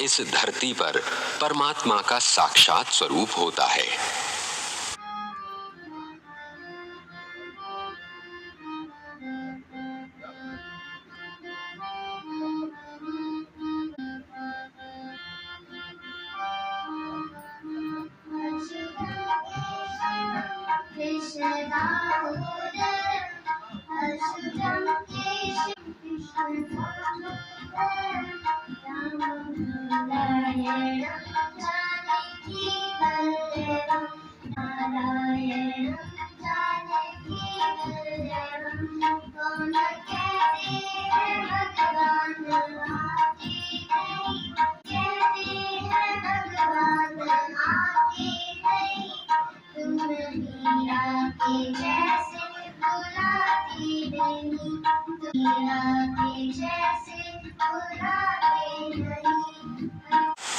इस धरती पर परमात्मा का साक्षात स्वरूप होता है।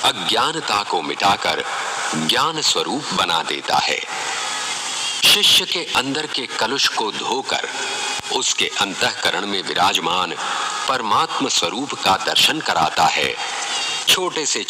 अज्ञानता को मिटाकर ज्ञान स्वरूप बना देता है। शिष्य के अंदर के कलुष को धोकर उसके अंतःकरण में विराजमान परमात्म स्वरूप का दर्शन कराता है। छोटे से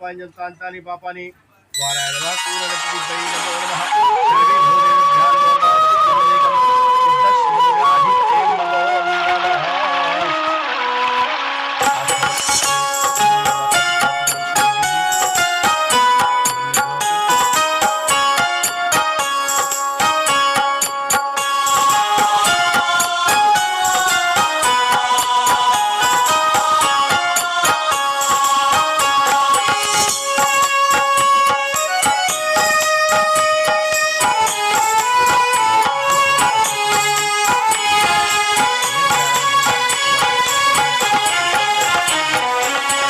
पापानि पापानि वाराय नमः पूर्णप्रतिपदये नमो नमः सर्वे भूतेभ्यां नमः सिद्धस्मृतिराधिक्ये नमो नमः।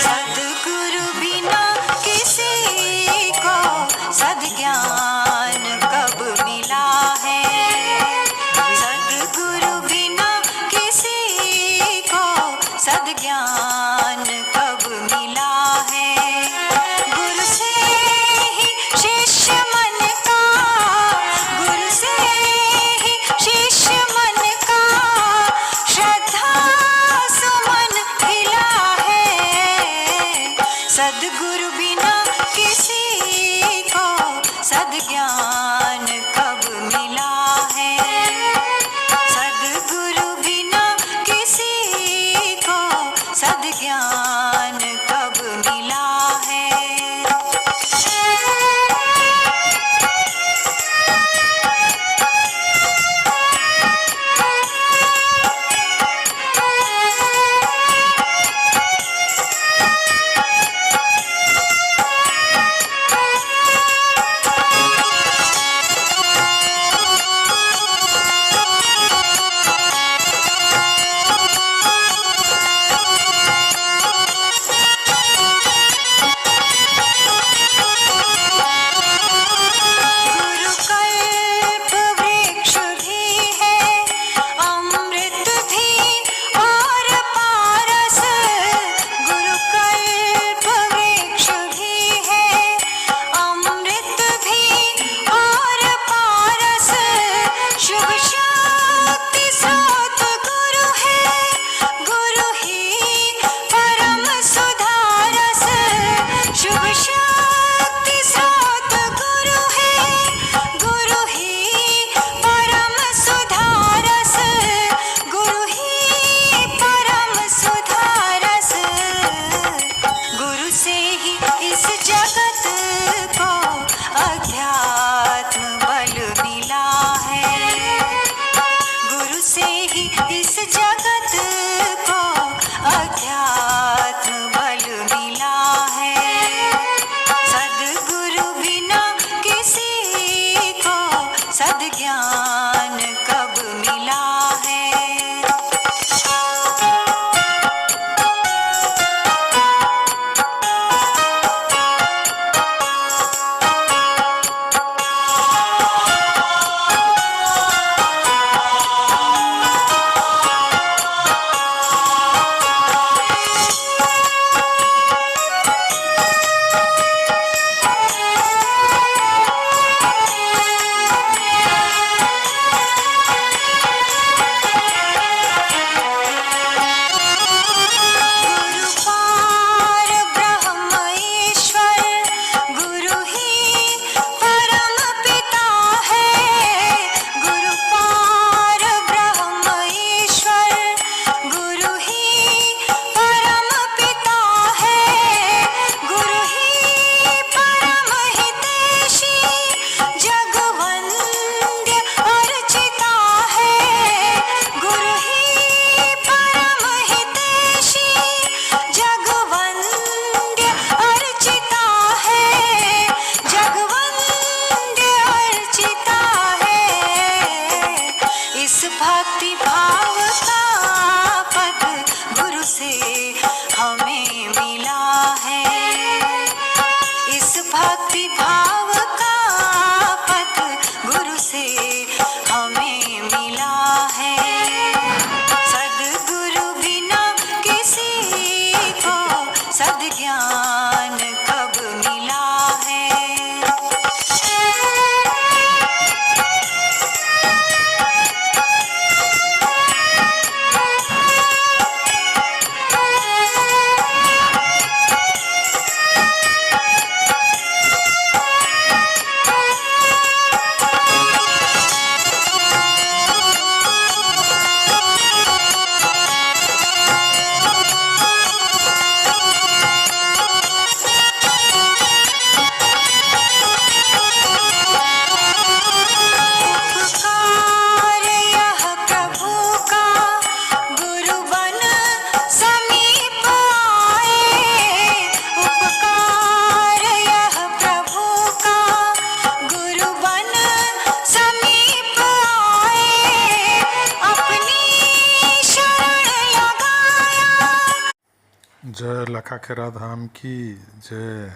सद्गुरु बिना किसी को सद्ज्ञान कब मिला है। सद्गुरु बिना किसी को सद्ज्ञान कब मिला है। गुरु से ही शिष्य मन का, गुरु से ही शिष्य मन का श्रद्धा सुमन खिला है। सद्गुरु बिना किसी को सद्ज्ञान कब मिला है। सद्गुरु बिना किसी को सद्ज्ञान कब मिला है। गुरु कल्प वृक्ष भी है, अमृत भी और पारस। गुरु कल्प वृक्ष भी है, अमृत भी और पारस। शुभ शक्ति स्रोत गुरु है, गुरु ही परम सुधारस। शुभ शक्ति स्रोत गुरु है, गुरु ही परम सुधारस। गुरु ही परम सुधारस। गुरु से ही इस जगत को अध्यात्म बल मिला है। गुरु से ही इस जगत को अध्यात्म बल मिला है। सद्गुरु बिना किसी को सद्ज्ञान कब मिला है। जय लखाखेरा धाम की जय।